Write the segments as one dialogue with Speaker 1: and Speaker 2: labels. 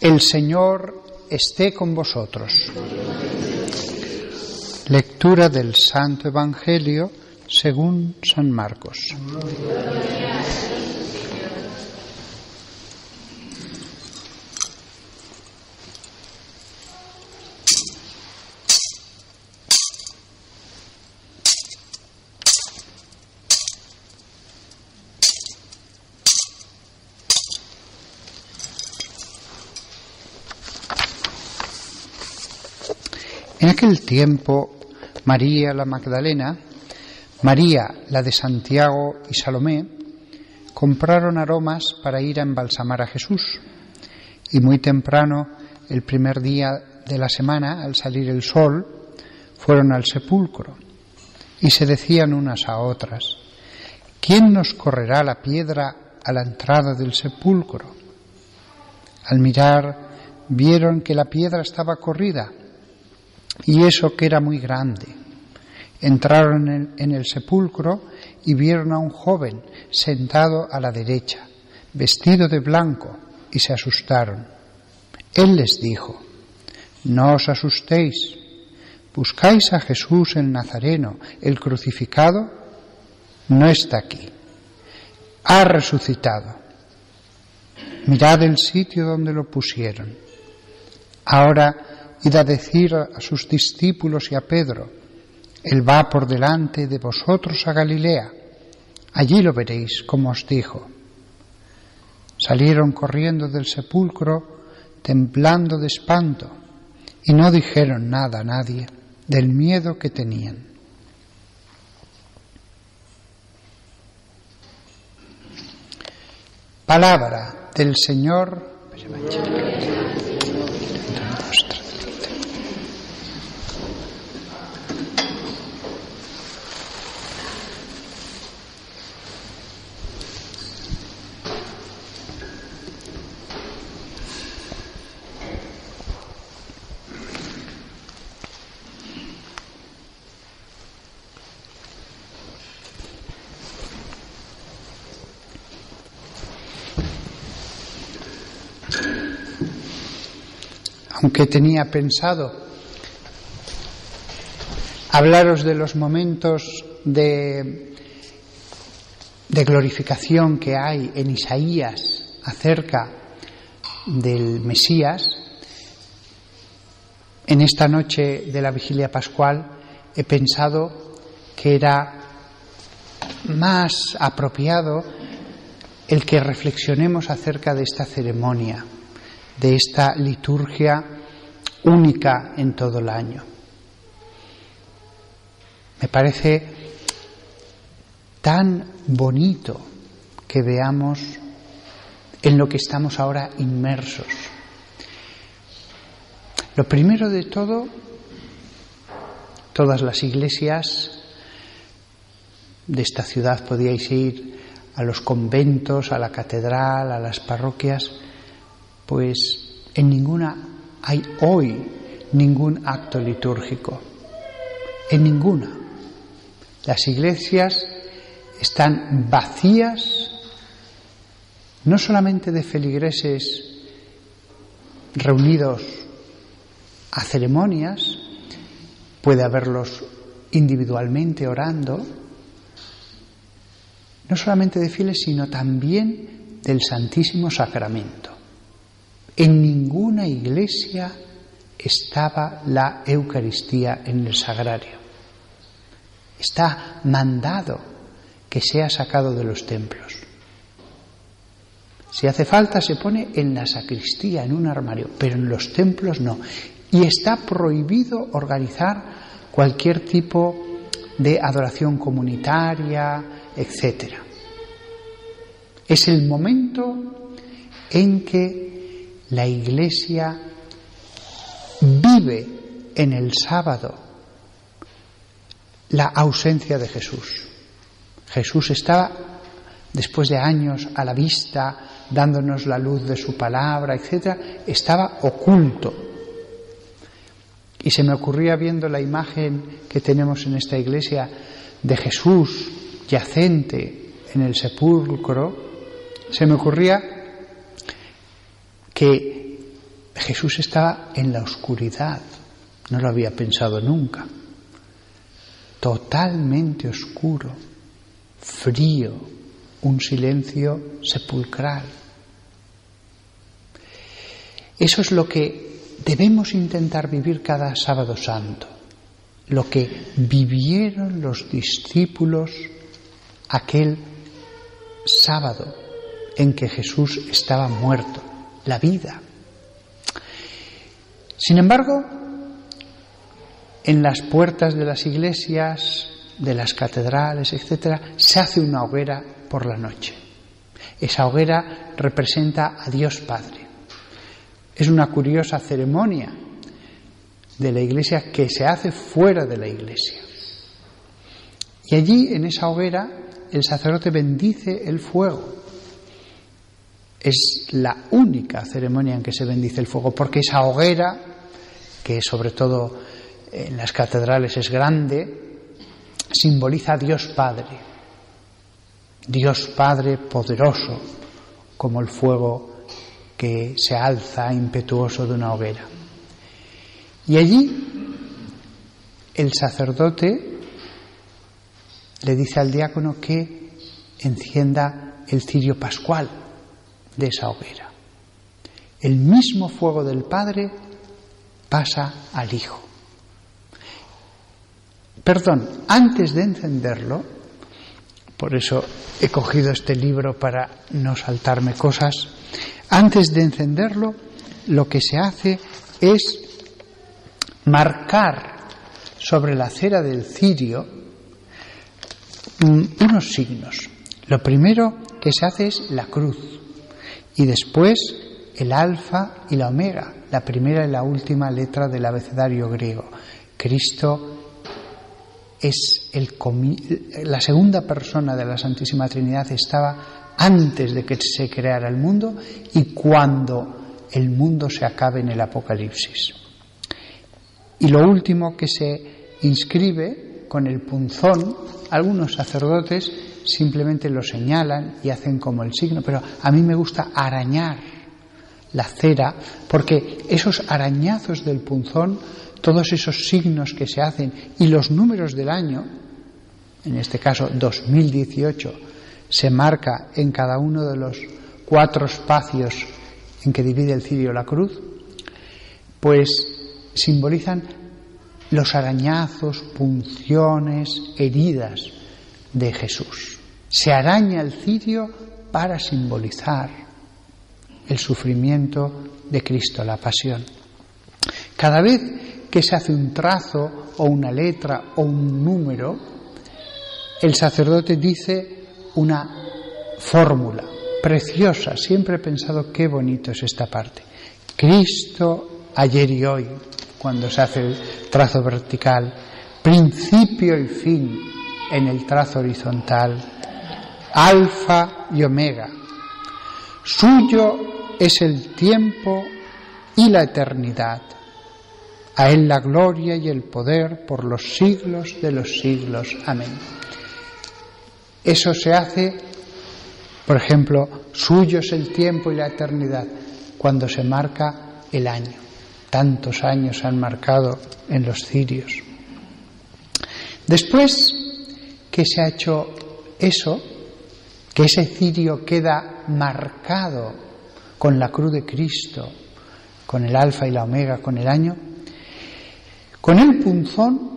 Speaker 1: El Señor esté con vosotros. Lectura del Santo Evangelio según San Marcos. En aquel tiempo, María la Magdalena, María la de Santiago y Salomé, compraron aromas para ir a embalsamar a Jesús. Y muy temprano, el primer día de la semana, al salir el sol, fueron al sepulcro. Y se decían unas a otras: ¿quién nos correrá la piedra a la entrada del sepulcro? Al mirar, vieron que la piedra estaba corrida, y eso que era muy grande. Entraron en el sepulcro y vieron a un joven sentado a la derecha, vestido de blanco, y se asustaron. Él les dijo: no os asustéis, ¿buscáis a Jesús el Nazareno, el crucificado? No está aquí, ha resucitado. Mirad el sitio donde lo pusieron. Ahora id a decir a sus discípulos y a Pedro: Él va por delante de vosotros a Galilea. Allí lo veréis, como os dijo. Salieron corriendo del sepulcro, temblando de espanto, y no dijeron nada a nadie del miedo que tenían. Palabra del Señor. Aunque tenía pensado hablaros de los momentos de glorificación que hay en Isaías acerca del Mesías, en esta noche de la Vigilia Pascual he pensado que era más apropiado el que reflexionemos acerca de esta ceremonia, de esta liturgia única en todo el año. Me parece tan bonito que veamos en lo que estamos ahora inmersos. Lo primero de todo, todas las iglesias de esta ciudad podíais ir a los conventos, a la catedral, a las parroquias, pues en ninguna hay hoy ningún acto litúrgico, en ninguna. Las iglesias están vacías, no solamente de feligreses reunidos a ceremonias, puede haberlos individualmente orando, no solamente de fieles, sino también del Santísimo Sacramento. En ninguna iglesia estaba la Eucaristía en el sagrario. Está mandado que sea sacado de los templos. Si hace falta se pone en la sacristía, en un armario, pero en los templos no. Y está prohibido organizar cualquier tipo de adoración comunitaria, etc. Es el momento en que la Iglesia vive en el sábado la ausencia de Jesús. Jesús estaba, después de años, a la vista, dándonos la luz de su palabra, etc., estaba oculto. Y se me ocurría, viendo la imagen que tenemos en esta iglesia de Jesús yacente en el sepulcro, se me ocurría que Jesús estaba en la oscuridad, no lo había pensado nunca, totalmente oscuro, frío, un silencio sepulcral. Eso es lo que debemos intentar vivir cada sábado santo, lo que vivieron los discípulos aquel sábado en que Jesús estaba muerto, la vida. Sin embargo, en las puertas de las iglesias, de las catedrales, etcétera, se hace una hoguera por la noche. Esa hoguera representa a Dios Padre. Es una curiosa ceremonia de la iglesia que se hace fuera de la iglesia. Y allí, en esa hoguera, el sacerdote bendice el fuego. Es la única ceremonia en que se bendice el fuego, porque esa hoguera, que sobre todo en las catedrales es grande, simboliza a Dios Padre. Dios Padre poderoso, como el fuego que se alza impetuoso de una hoguera. Y allí el sacerdote le dice al diácono que encienda el cirio pascual de esa hoguera. El mismo fuego del Padre pasa al Hijo. Perdón, antes de encenderlo, por eso he cogido este libro para no saltarme cosas, antes de encenderlo, lo que se hace es marcar sobre la cera del cirio unos signos. Lo primero que se hace es la cruz y después el alfa y la omega, la primera y la última letra del abecedario griego. Cristo es la segunda persona de la Santísima Trinidad, estaba antes de que se creara el mundo y cuando el mundo se acabe en el Apocalipsis. Y lo último que se inscribe con el punzón, algunos sacerdotes simplemente lo señalan y hacen como el signo, pero a mí me gusta arañar la cera, porque esos arañazos del punzón, todos esos signos que se hacen y los números del año, en este caso 2018, se marca en cada uno de los 4 espacios en que divide el cirio la cruz, pues simbolizan los arañazos, punciones, heridas de Jesús. Se araña el cirio para simbolizar el sufrimiento de Cristo, la pasión. Cada vez que se hace un trazo o una letra o un número, el sacerdote dice una fórmula preciosa. Siempre he pensado qué bonito es esta parte. Cristo ayer y hoy, cuando se hace el trazo vertical, principio y fin en el trazo horizontal, alfa y omega. Suyo es el tiempo y la eternidad. A Él la gloria y el poder por los siglos de los siglos. Amén. Eso se hace, por ejemplo, suyo es el tiempo y la eternidad, cuando se marca el año. Tantos años se han marcado en los cirios. Después que se ha hecho eso, que ese cirio queda marcado con la cruz de Cristo, con el alfa y la omega, con el año, con el punzón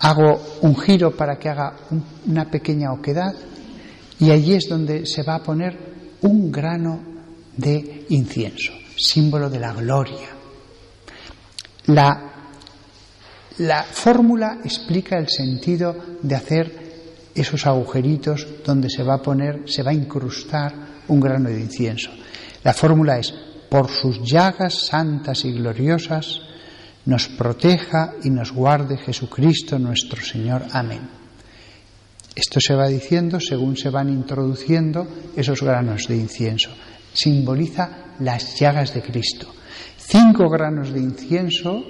Speaker 1: hago un giro para que haga una pequeña oquedad y allí es donde se va a poner un grano de incienso, símbolo de la gloria. La fórmula explica el sentido de hacer esos agujeritos donde se va a incrustar un grano de incienso. La fórmula es: por sus llagas santas y gloriosas nos proteja y nos guarde Jesucristo nuestro Señor. Amén. Esto se va diciendo según se van introduciendo esos granos de incienso. Simboliza las llagas de Cristo. 5 granos de incienso,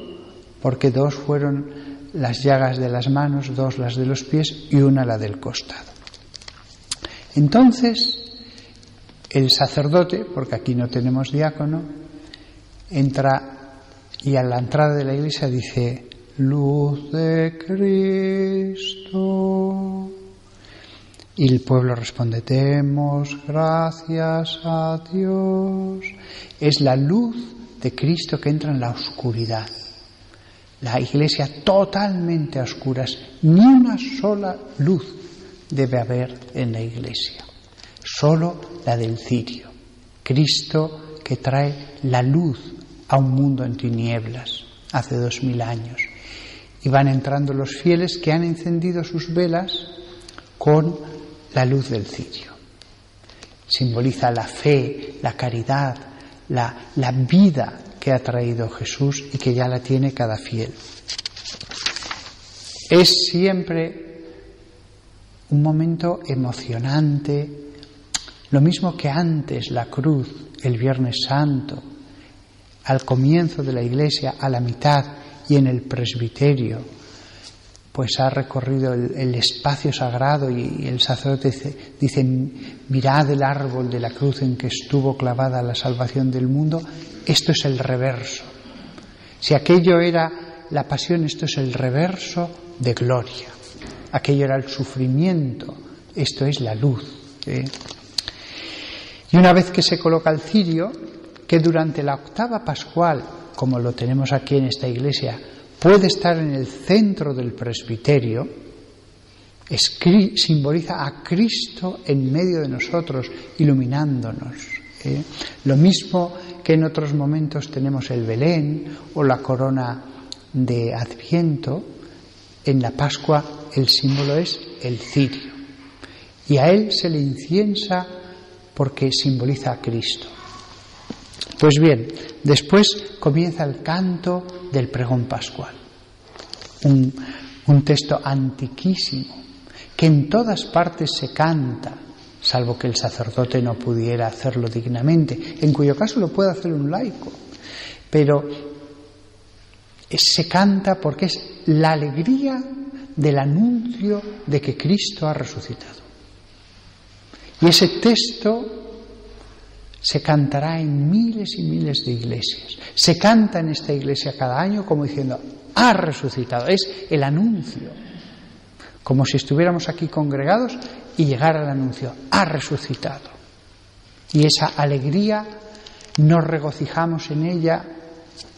Speaker 1: porque 2 fueron las llagas de las manos, 2 las de los pies y 1 la del costado. Entonces, el sacerdote, porque aquí no tenemos diácono, entra y a la entrada de la iglesia dice: luz de Cristo. Y el pueblo responde: demos gracias a Dios. Es la luz de Cristo que entra en la oscuridad. La iglesia totalmente a oscuras. Ni una sola luz debe haber en la iglesia. Solo la del cirio. Cristo que trae la luz a un mundo en tinieblas hace 2000 años. Y van entrando los fieles que han encendido sus velas con la luz del cirio. Simboliza la fe, la caridad, la vida que ha traído Jesús y que ya la tiene cada fiel. Es siempre un momento emocionante, lo mismo que antes la cruz, el Viernes Santo, al comienzo de la Iglesia, a la mitad y en el presbiterio, pues ha recorrido el espacio sagrado y el sacerdote dice: mirad el árbol de la cruz en que estuvo clavada la salvación del mundo. Esto es el reverso. Si aquello era la pasión, esto es el reverso de gloria. Aquello era el sufrimiento, esto es la luz. Y una vez que se coloca el cirio, que durante la octava pascual, como lo tenemos aquí en esta iglesia, puede estar en el centro del presbiterio, simboliza a Cristo en medio de nosotros, iluminándonos. Lo mismo que en otros momentos tenemos el Belén o la corona de Adviento, en la Pascua el símbolo es el cirio. Y a él se le inciensa porque simboliza a Cristo. Pues bien, después comienza el canto del pregón pascual, un texto antiquísimo que en todas partes se canta, salvo que el sacerdote no pudiera hacerlo dignamente, en cuyo caso lo puede hacer un laico, pero se canta porque es la alegría del anuncio de que Cristo ha resucitado. Y ese texto se cantará en miles y miles de iglesias. Se canta en esta iglesia cada año como diciendo: ha resucitado. Es el anuncio. Como si estuviéramos aquí congregados y llegara el anuncio: ha resucitado. Y esa alegría nos regocijamos en ella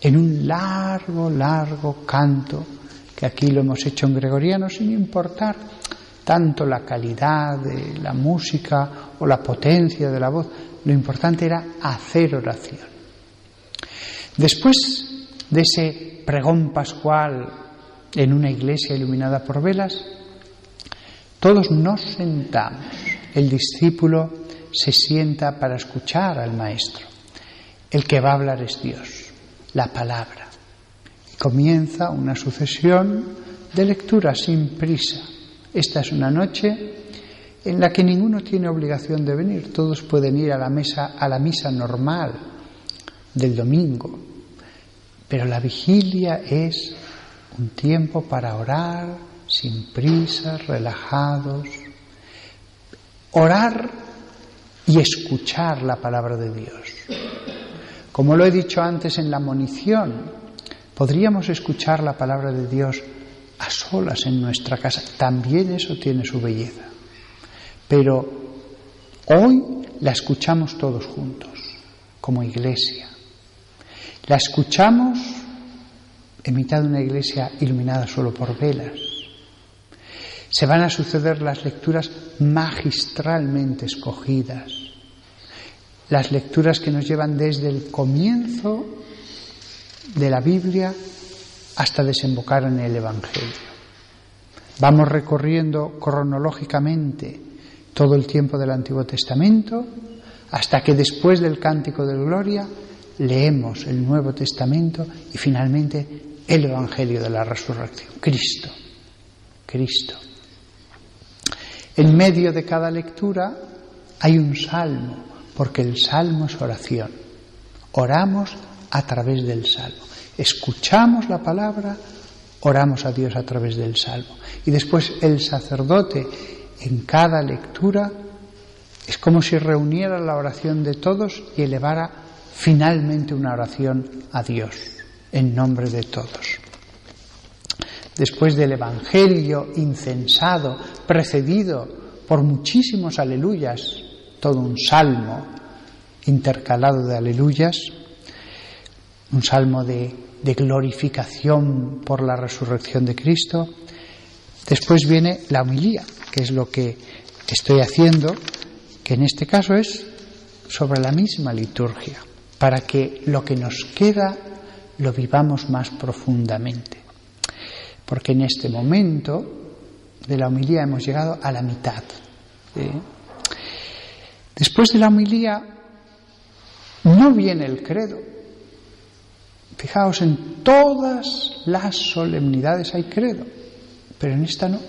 Speaker 1: en un largo, largo canto, que aquí lo hemos hecho en gregoriano sin importar tanto la calidad de la música o la potencia de la voz. Lo importante era hacer oración. Después de ese pregón pascual en una iglesia iluminada por velas, todos nos sentamos. El discípulo se sienta para escuchar al maestro. El que va a hablar es Dios, la palabra. Y comienza una sucesión de lecturas sin prisa. Esta es una noche en la que ninguno tiene obligación de venir. Todos pueden ir a la misa normal del domingo. Pero la vigilia es un tiempo para orar sin prisa, relajados. Orar y escuchar la palabra de Dios. Como lo he dicho antes en la monición, podríamos escuchar la palabra de Dios a solas en nuestra casa. También eso tiene su belleza. Pero hoy la escuchamos todos juntos, como iglesia. La escuchamos en mitad de una iglesia iluminada solo por velas. Se van a suceder las lecturas magistralmente escogidas, las lecturas que nos llevan desde el comienzo de la Biblia hasta desembocar en el Evangelio. Vamos recorriendo cronológicamente todo el tiempo del Antiguo Testamento hasta que después del Cántico de Gloria leemos el Nuevo Testamento y finalmente el Evangelio de la Resurrección. Cristo. En medio de cada lectura hay un salmo, porque el salmo es oración. Oramos a través del salmo. Escuchamos la palabra, oramos a Dios a través del salmo. Y después el sacerdote en cada lectura es como si reuniera la oración de todos y elevara finalmente una oración a Dios en nombre de todos. Después del Evangelio incensado, precedido por muchísimos aleluyas, todo un salmo intercalado de aleluyas, un salmo de glorificación por la resurrección de Cristo. Después viene la homilía, que es lo que estoy haciendo, que en este caso es sobre la misma liturgia, para que lo que nos queda lo vivamos más profundamente. Porque en este momento de la homilía hemos llegado a la mitad. Después de la homilía no viene el credo. Fijaos, en todas las solemnidades hay credo, pero en esta no.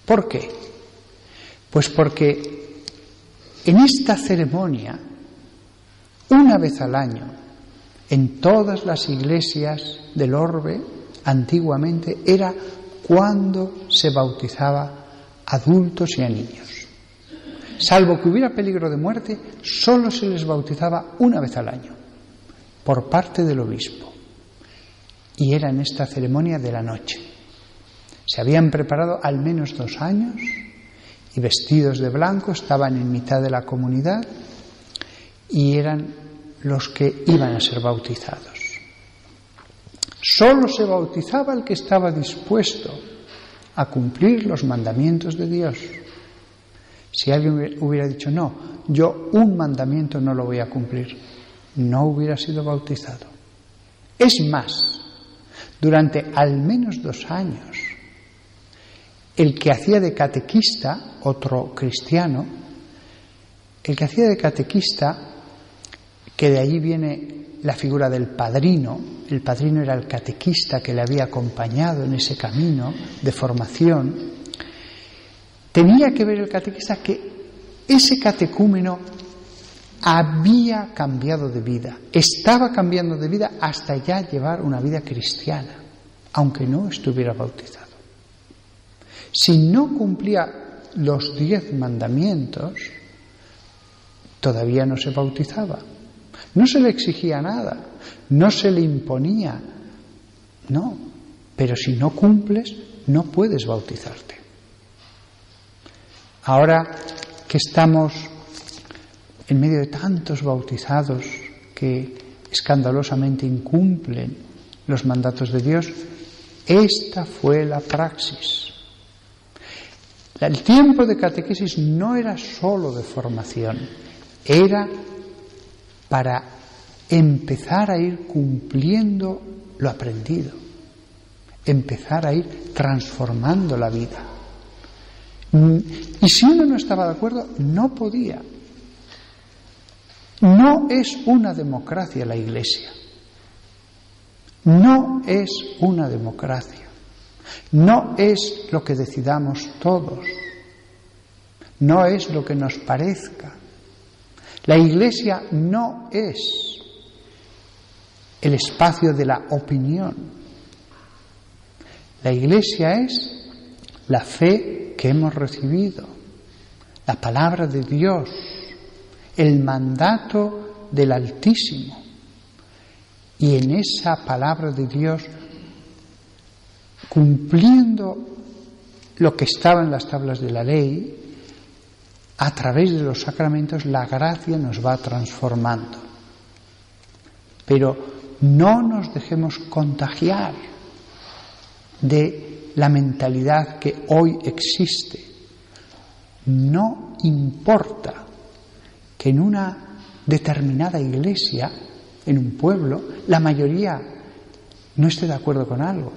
Speaker 1: ¿Por qué? Pues porque en esta ceremonia, una vez al año, en todas las iglesias del orbe, antiguamente era cuando se bautizaba a adultos y a niños. Salvo que hubiera peligro de muerte, solo se les bautizaba una vez al año, por parte del obispo. Y era en esta ceremonia de la noche. Se habían preparado al menos 2 años y vestidos de blanco estaban en mitad de la comunidad y eran los que iban a ser bautizados. Solo se bautizaba el que estaba dispuesto a cumplir los mandamientos de Dios. Si alguien hubiera dicho, no, yo un mandamiento no lo voy a cumplir, no hubiera sido bautizado. Es más, durante al menos 2 años, el que hacía de catequista, otro cristiano, el que hacía de catequista, que de ahí viene la figura del padrino. El padrino era el catequista que le había acompañado en ese camino de formación. Tenía que ver el catequista que ese catecúmeno había cambiado de vida, estaba cambiando de vida hasta ya llevar una vida cristiana, aunque no estuviera bautizado. Si no cumplía los 10 mandamientos, todavía no se bautizaba. No se le exigía nada, no se le imponía, no, pero si no cumples, no puedes bautizarte. Ahora que estamos en medio de tantos bautizados que escandalosamente incumplen los mandatos de Dios, esta fue la praxis. El tiempo de catequesis no era solo de formación, era para empezar a ir cumpliendo lo aprendido, empezar a ir transformando la vida. Y si uno no estaba de acuerdo, no podía. No es una democracia la Iglesia. No es una democracia. No es lo que decidamos todos. No es lo que nos parezca. La Iglesia no es el espacio de la opinión. La Iglesia es la fe que hemos recibido, la palabra de Dios, el mandato del Altísimo. Y en esa palabra de Dios, cumpliendo lo que estaba en las tablas de la ley, a través de los sacramentos la gracia nos va transformando. Pero no nos dejemos contagiar de la mentalidad que hoy existe. No importa que en una determinada iglesia, en un pueblo, la mayoría no esté de acuerdo con algo.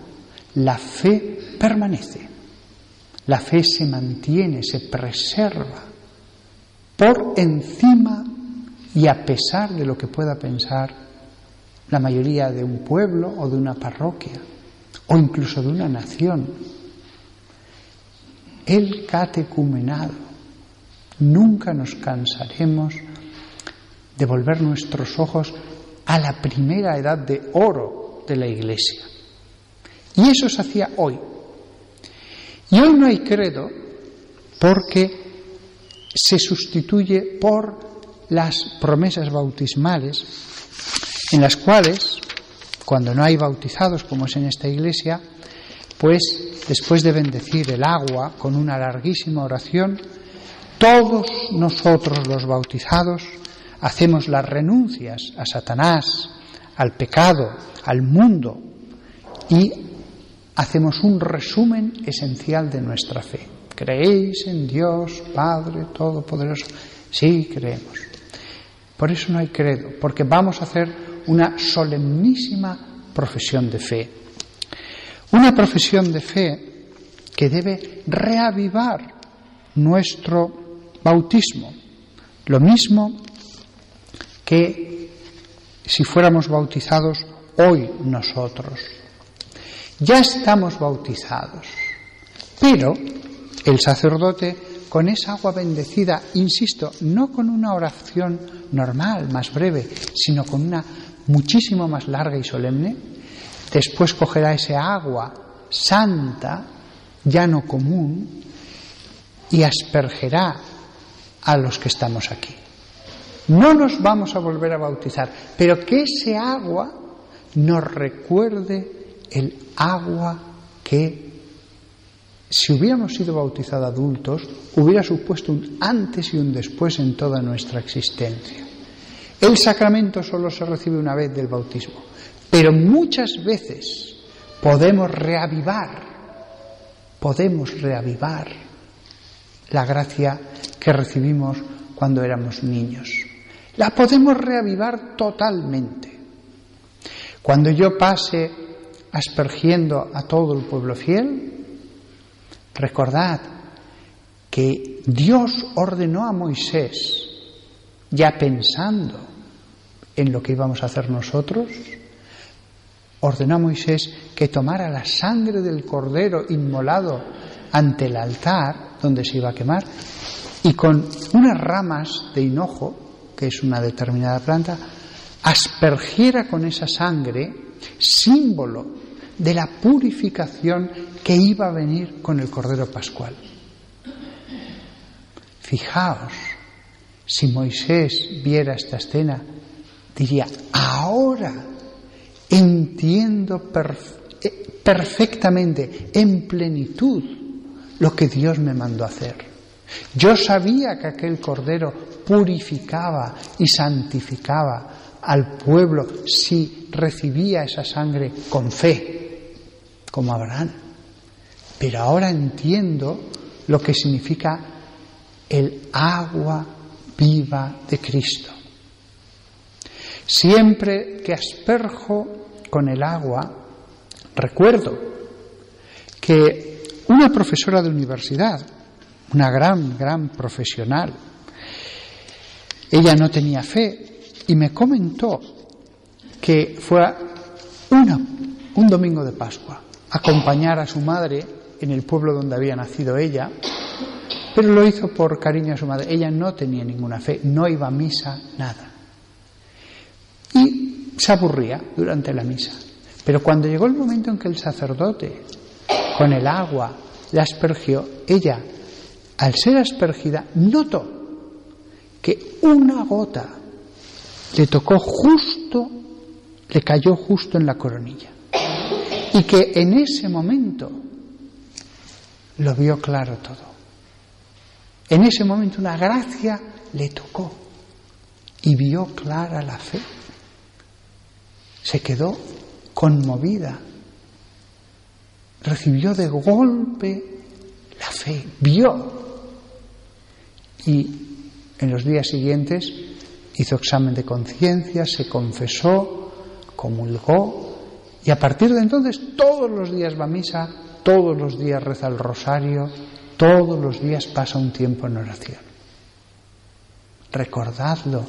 Speaker 1: La fe permanece. La fe se mantiene, se preserva por encima y a pesar de lo que pueda pensar la mayoría de un pueblo o de una parroquia o incluso de una nación. El catecumenado. Nunca nos cansaremos de volver nuestros ojos a la primera edad de oro de la Iglesia. Y eso se hacía hoy. Y hoy no hay credo porque se sustituye por las promesas bautismales, en las cuales, cuando no hay bautizados, como es en esta iglesia, pues después de bendecir el agua con una larguísima oración, todos nosotros los bautizados hacemos las renuncias a Satanás, al pecado, al mundo, y hacemos un resumen esencial de nuestra fe. ¿Creéis en Dios, Padre Todopoderoso? Sí, creemos. Por eso no hay credo, porque vamos a hacer una solemnísima profesión de fe. Una profesión de fe que debe reavivar nuestro bautismo. Lo mismo que si fuéramos bautizados hoy nosotros. Ya estamos bautizados, pero el sacerdote, con esa agua bendecida, insisto, no con una oración normal, más breve, sino con una muchísimo más larga y solemne, después cogerá esa agua santa, ya no común, y aspergerá a los que estamos aquí. No nos vamos a volver a bautizar, pero que ese agua nos recuerde el agua que, si hubiéramos sido bautizados adultos, hubiera supuesto un antes y un después en toda nuestra existencia. El sacramento solo se recibe una vez del bautismo, pero muchas veces podemos reavivar la gracia que recibimos cuando éramos niños. La podemos reavivar totalmente. Cuando yo pase aspergiendo a todo el pueblo fiel, recordad que Dios ordenó a Moisés, ya pensando en lo que íbamos a hacer nosotros, ordenó a Moisés que tomara la sangre del cordero inmolado ante el altar donde se iba a quemar y con unas ramas de hinojo, que es una determinada planta, aspergiera con esa sangre, símbolo de la purificación que iba a venir con el Cordero Pascual. Fijaos, si Moisés viera esta escena, diría: ahora entiendo perfectamente, en plenitud, lo que Dios me mandó hacer. Yo sabía que aquel Cordero purificaba y santificaba al pueblo si recibía esa sangre con fe, como Abraham. Pero ahora entiendo lo que significa el agua viva de Cristo. Siempre que asperjo con el agua, recuerdo que una profesora de universidad, una gran profesional, ella no tenía fe y me comentó que fue un domingo de Pascua a acompañar a su madre en el pueblo donde había nacido ella, pero lo hizo por cariño a su madre. Ella no tenía ninguna fe, no iba a misa, nada. Y se aburría durante la misa. Pero cuando llegó el momento en que el sacerdote, con el agua, la aspergió, ella, al ser aspergida, notó que una gota le cayó justo en la coronilla. Y que en ese momento lo vio claro todo. En ese momento una gracia le tocó y vio clara la fe. Se quedó conmovida. Recibió de golpe la fe, vio. Y en los días siguientes hizo examen de conciencia, se confesó, comulgó, y a partir de entonces todos los días va a misa, todos los días reza el rosario, todos los días pasa un tiempo en oración. Recordadlo,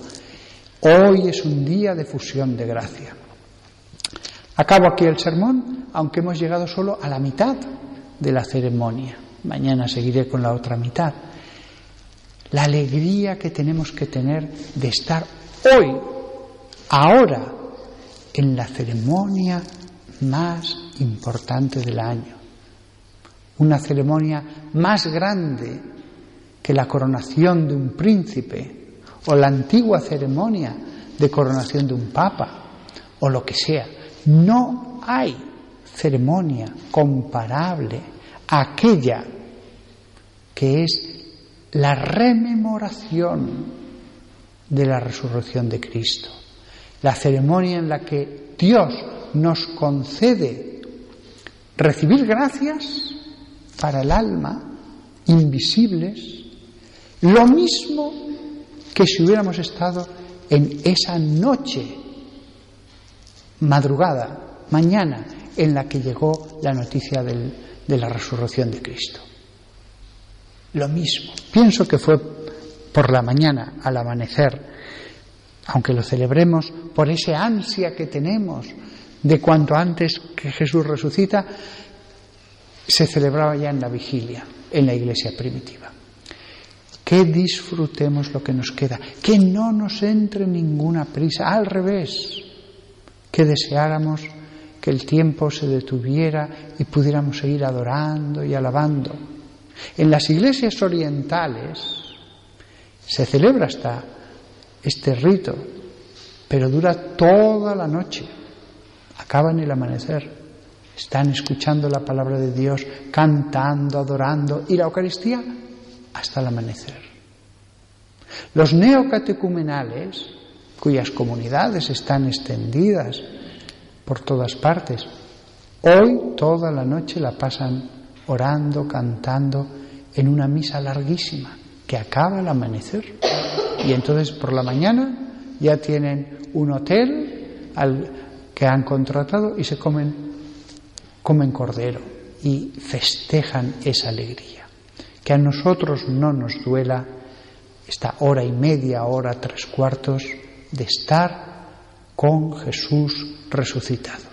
Speaker 1: hoy es un día de fusión de gracia. Acabo aquí el sermón, aunque hemos llegado solo a la mitad de la ceremonia. Mañana seguiré con la otra mitad. La alegría que tenemos que tener de estar hoy, ahora, en la ceremonia más importante del año. Una ceremonia más grande que la coronación de un príncipe o la antigua ceremonia de coronación de un papa, o lo que sea. No hay ceremonia comparable a aquella que es la rememoración de la resurrección de Cristo, la ceremonia en la que Dios nos concede recibir gracias para el alma, invisibles, lo mismo que si hubiéramos estado en esa noche, madrugada, mañana, en la que llegó la noticia de la resurrección de Cristo. Lo mismo. Pienso que fue por la mañana, al amanecer, aunque lo celebremos por esa ansia que tenemos de cuanto antes que Jesús resucita, se celebraba ya en la vigilia, en la iglesia primitiva. Que disfrutemos lo que nos queda, que no nos entre ninguna prisa, al revés, que deseáramos que el tiempo se detuviera y pudiéramos seguir adorando y alabando. En las iglesias orientales se celebra hasta este rito, pero dura toda la noche, acaba en el amanecer. Están escuchando la palabra de Dios, cantando, adorando, y la Eucaristía hasta el amanecer. Los neocatecumenales, cuyas comunidades están extendidas por todas partes, hoy toda la noche la pasan orando, cantando, en una misa larguísima, que acaba al amanecer. Y entonces por la mañana ya tienen un hotel que han contratado y se comen cordero y festejan esa alegría. Que a nosotros no nos duela esta hora y media, hora, 3/4 de estar con Jesús resucitado.